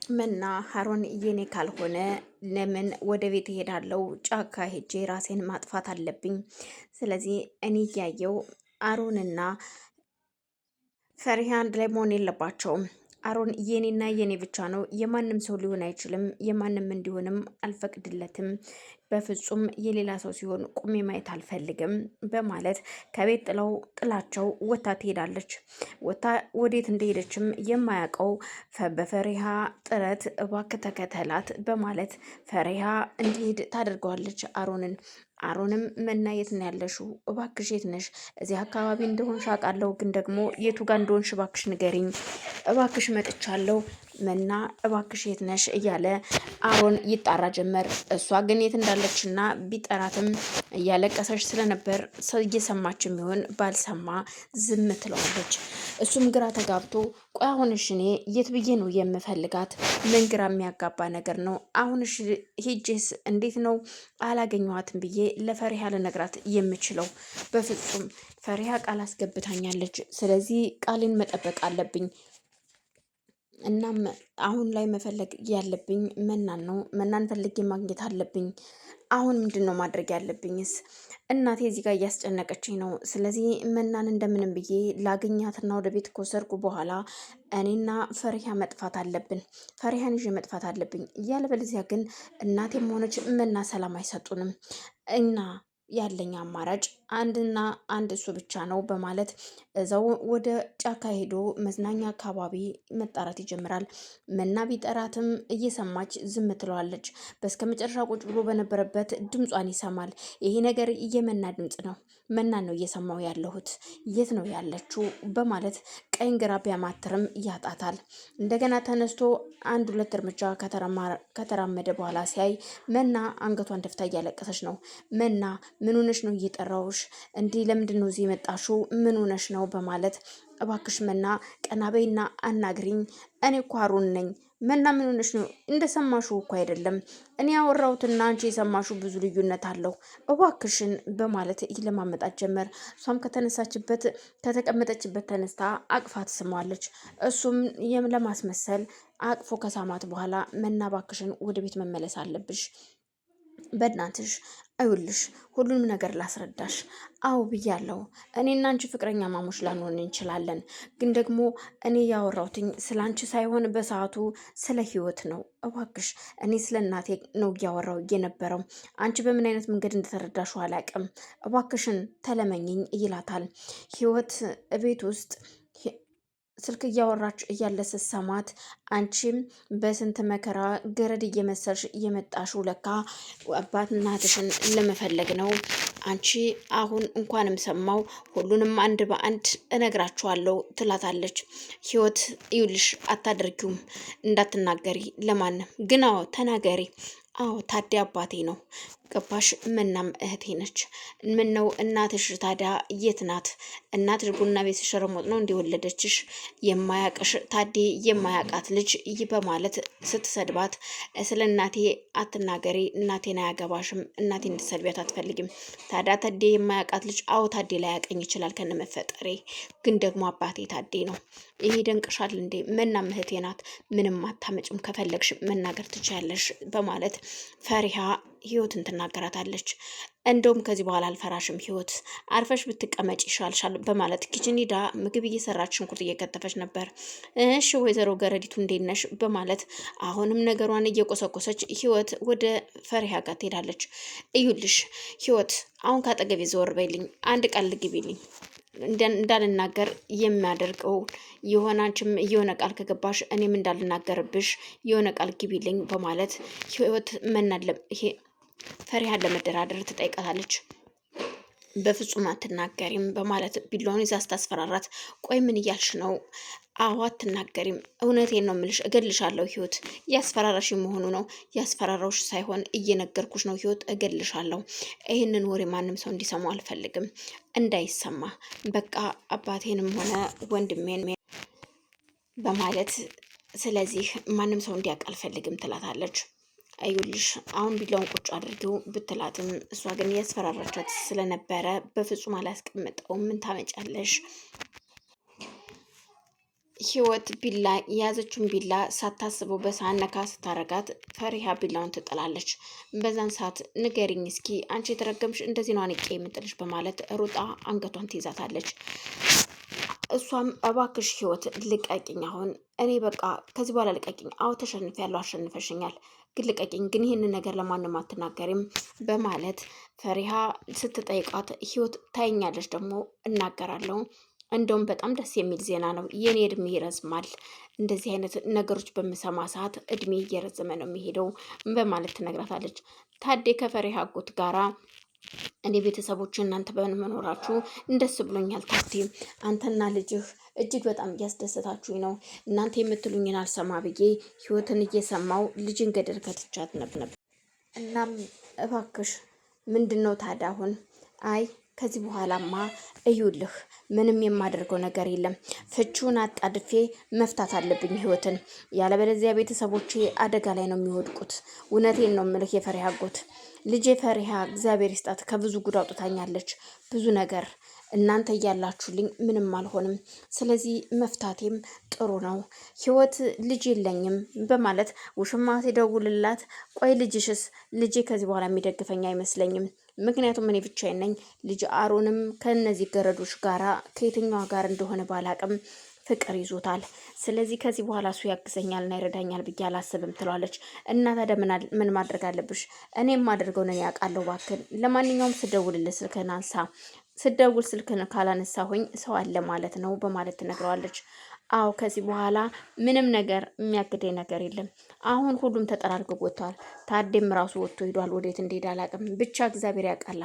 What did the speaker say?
መና ሀሮን የኔ ካልሆነ ለምን ወደ ቤት እሄዳለሁ? ጫካ ሄጄ ራሴን ማጥፋት አለብኝ። ስለዚህ እኔ እያየው አሮንና ፈሪሃ አንድ ላይ መሆን የለባቸውም። አሮን የኔና የኔ ብቻ ነው፣ የማንም ሰው ሊሆን አይችልም። የማንም እንዲሆንም አልፈቅድለትም። በፍጹም የሌላ ሰው ሲሆን ቁሜ ማየት አልፈልግም በማለት ከቤት ጥላቸው ወታ ትሄዳለች። ወታ ወዴት እንደሄደችም የማያውቀው በፈሪሃ ጥረት እባክህ ተከተላት በማለት ፈሪሃ እንዲሄድ ታደርገዋለች አሮንን። አሮንም መና የት ነው ያለሽው? እባክሽ የት ነሽ? እዚህ አካባቢ እንደሆንሽ አውቃለሁ፣ ግን ደግሞ የቱ ጋር እንደሆንሽ እባክሽ ንገሪኝ፣ እባክሽ መጥቻለሁ መና እባክሽ የት ነሽ እያለ አሮን ይጣራ ጀመር። እሷ ግን የት እንዳለችና ቢጠራትም እያለቀሰች ስለነበር ሰው እየሰማች የሚሆን ባልሰማ ዝም ትለዋለች። እሱም ግራ ተጋብቶ ቆይ አሁንሽ እኔ የት ብዬ ነው የምፈልጋት? ምን ግራ የሚያጋባ ነገር ነው? አሁንሽ ሂጄስ እንዴት ነው አላገኘኋትም ብዬ ለፈሪሃ ልነግራት የምችለው? በፍጹም ፈሪሃ ቃል አስገብታኛለች። ስለዚህ ቃሌን መጠበቅ አለብኝ። እናም አሁን ላይ መፈለግ ያለብኝ መናን ነው። መናን ፈልጌ ማግኘት አለብኝ። አሁን ምንድን ነው ማድረግ ያለብኝስ? እናቴ እዚህ ጋር እያስጨነቀችኝ ነው። ስለዚህ መናን እንደምንም ብዬ ላግኛትና ወደ ቤት ከወሰድኩ በኋላ እኔና ፈሪሃ መጥፋት አለብን። ፈሪሃን ይዤ መጥፋት አለብኝ። ያለበለዚያ ግን እናቴም ሆነች መና ሰላም አይሰጡንም እና ያለኝ አማራጭ አንድና አንድ እሱ ብቻ ነው በማለት እዛው ወደ ጫካ ሄዶ መዝናኛ አካባቢ መጣራት ይጀምራል። መና ቢጠራትም እየሰማች ዝም ትለዋለች። በስከ መጨረሻ ቁጭ ብሎ በነበረበት ድምጿን ይሰማል። ይሄ ነገር የመና ድምፅ ነው። መና ነው እየሰማው ያለሁት፣ የት ነው ያለችው በማለት ቀኝ ግራ ቢያማትርም ያጣታል። እንደገና ተነስቶ አንድ ሁለት እርምጃ ከተራመደ በኋላ ሲያይ መና አንገቷን ደፍታ እያለቀሰች ነው። መና ምን ሆነሽ ነው? እየጠራውሽ እንዲህ ለምንድን ነው እዚህ የመጣሽው? ምን ሆነሽ ነው በማለት እባክሽ መና ቀናበይና አናግሪኝ፣ እኔ እኮ ሀሩን ነኝ። መና ምን ሆነሽ ነው? እንደሰማሽው እኮ አይደለም። እኔ ያወራሁትና አንቺ የሰማሽው ብዙ ልዩነት አለው። እባክሽን በማለት ይለማመጣት ጀመር። እሷም ከተቀመጠችበት ተነስታ አቅፋ ትስመዋለች። እሱም ለማስመሰል አቅፎ ከሳማት በኋላ መና እባክሽን ወደ ቤት መመለስ አለብሽ፣ በእናትሽ አይውልሽ ሁሉንም ነገር ላስረዳሽ። አዎ ብያለሁ። እኔና አንቺ ፍቅረኛ ማሞች ላንሆን እንችላለን፣ ግን ደግሞ እኔ ያወራሁትኝ ስለ አንቺ ሳይሆን በሰዓቱ ስለ ህይወት ነው። እባክሽ እኔ ስለ እናቴ ነው እያወራው የነበረው። አንቺ በምን አይነት መንገድ እንደተረዳሽው አላውቅም። እባክሽን ተለመኝኝ ይላታል። ህይወት ቤት ውስጥ ስልክ እያወራች እያለ ስትሰማት አንቺም በስንት መከራ ገረድ እየመሰልሽ እየመጣሽው ለካ አባት እናትሽን ለመፈለግ ነው። አንቺ አሁን እንኳንም ሰማው፣ ሁሉንም አንድ በአንድ እነግራችኋለሁ ትላታለች። ህይወት ይውልሽ አታደርጊውም፣ እንዳትናገሪ ለማንም ግን። አዎ ተናገሪ። አዎ ታዲ አባቴ ነው። ገባሽ? መናም እህቴ ነች። ምን ነው እናትሽ ታዲያ የት ናት? እናትሽ ቡና ቤት ሸረሞጥ ነው እንዲወለደችሽ? የማያቅሽ ታዲ የማያቃት ልጅ በማለት ስትሰድባት፣ ስለ እናቴ አትናገሪ፣ እናቴን አያገባሽም፣ እናቴ እንድትሰድቢያት አትፈልጊም። ታዲያ ታዲ የማያቃት ልጅ? አዎ ታዲ ላይ ያቀኝ ይችላል ከነመፈጠሬ፣ ግን ደግሞ አባቴ ታዲ ነው። ይሄ ደንቅሻል እንዴ? መናም እህቴ ናት። ምንም አታመጭም፣ ከፈለግሽ መናገር ትችያለሽ በማለት ፈሪሃ ህይወትን ትናገራታለች። እንደውም ከዚህ በኋላ አልፈራሽም ህይወት፣ አርፈሽ ብትቀመጭ ይሻልሻል በማለት ኪችን ሄዳ ምግብ እየሰራች ሽንኩርት እየከተፈች ነበር። እሺ ወይዘሮ ገረዲቱ እንዴት ነሽ በማለት አሁንም ነገሯን እየቆሰቆሰች ህይወት ወደ ፈሪሃ ጋር ትሄዳለች። እዩልሽ ህይወት፣ አሁን ካጠገቤ ዘወር በይልኝ፣ አንድ ቃል ግቢልኝ እንዳልናገር የሚያደርገው የሆነ አንቺም የሆነ ቃል ከገባሽ እኔም እንዳልናገርብሽ የሆነ ቃል ግቢልኝ በማለት ህይወት መናለም ይሄ ፈሪሃን ለመደራደር ትጠይቃታለች። በፍጹም አትናገሪም በማለት ቢላውን ይዛ ስታስፈራራት፣ ቆይ ምን እያልሽ ነው? አዎ አትናገሪም፣ እውነቴን ነው የምልሽ፣ እገልሻለሁ ህይወት። ያስፈራራሽ መሆኑ ነው? ያስፈራራሽ ሳይሆን እየነገርኩሽ ነው ህይወት፣ እገልሻለሁ። ይህንን ወሬ ማንም ሰው እንዲሰማው አልፈልግም፣ እንዳይሰማ በቃ አባቴንም ሆነ ወንድሜን በማለት ስለዚህ ማንም ሰው እንዲያውቅ አልፈልግም ትላታለች። አይውልሽ አሁን ቢላውን ቁጭ አድርጊው ብትላትም እሷ ግን ያስፈራራቻት ስለነበረ በፍጹም አላስቀምጠውም፣ ምን ታመጫለሽ ህይወት ቢላ የያዘችውን ቢላ ሳታስበው በሳህን ነካ ስታረጋት ፈሪሃ ቢላውን ትጥላለች። በዛን ሰዓት ንገሪኝ እስኪ አንቺ የተረገምሽ እንደዚህ ነው አንቄ የምጥልሽ በማለት ሩጣ አንገቷን ትይዛታለች። እሷም እባክሽ ህይወት ልቀቂኝ፣ አሁን እኔ በቃ ከዚህ በኋላ ልቀቂኝ። አዎ ተሸንፌያለሁ፣ አሸንፈሽኛል፣ ግን ልቀቂኝ፣ ግን ይህንን ነገር ለማንም አትናገሪም በማለት ፈሪሃ ስትጠይቃት ህይወት ታይኛለች፣ ደግሞ እናገራለሁ። እንደውም በጣም ደስ የሚል ዜና ነው፣ የኔ እድሜ ይረዝማል። እንደዚህ አይነት ነገሮች በምሰማ ሰዓት እድሜ እየረዘመ ነው የሚሄደው በማለት ትነግራታለች። ታዴ ከፈሪሃ አጎት ጋራ እኔ ቤተሰቦች እናንተ በመኖራችሁ እንደስ ብሎኛል። ታዴ አንተና ልጅህ እጅግ በጣም እያስደሰታችሁኝ ነው። እናንተ የምትሉኝን አልሰማ ብዬ ህይወትን እየሰማው ልጅን ገደል ከትቻት ነበር። እናም እባክሽ ምንድን ነው ታዲያ አሁን? አይ ከዚህ በኋላማ እዩልህ ምንም የማደርገው ነገር የለም። ፍቹን አጣድፌ መፍታት አለብኝ ህይወትን፣ ያለበለዚያ ቤተሰቦቼ አደጋ ላይ ነው የሚወድቁት። እውነቴን ነው ምልህ የፈሪሃ አጎት ልጄ ፈሪሃ እግዚአብሔር ይስጣት ከብዙ ጉድ አውጥታኛለች። ብዙ ነገር እናንተ እያላችሁልኝ ምንም አልሆንም። ስለዚህ መፍታቴም ጥሩ ነው። ህይወት ልጅ የለኝም በማለት ውሽማ ሲደውልላት፣ ቆይ ልጅሽስ? ልጄ ከዚህ በኋላ የሚደግፈኝ አይመስለኝም። ምክንያቱም እኔ ብቻዬን ነኝ። ልጅ አሮንም ከነዚህ ገረዶች ጋራ ከየትኛዋ ጋር እንደሆነ ባላቅም ፍቅር ይዞታል። ስለዚህ ከዚህ በኋላ እሱ ያግዘኛልና ይረዳኛል ብዬ አላስብም ትለዋለች። እና ታዲያ ምን ማድረግ አለብሽ? እኔ የማደርገው ነን ያውቃለሁ። እባክህን ለማንኛውም ስደውልልህ ስልክህን አንሳ። ስደውል ስልክህን ካላነሳሁኝ ሰው አለ ማለት ነው በማለት ትነግረዋለች። አዎ ከዚህ በኋላ ምንም ነገር የሚያግደኝ ነገር የለም። አሁን ሁሉም ተጠራርገው ወጥቷል። ታዴም ራሱ ወጥቶ ሂዷል። ወዴት እንደሄደ አላውቅም። ብቻ እግዚአብሔር ያውቃል።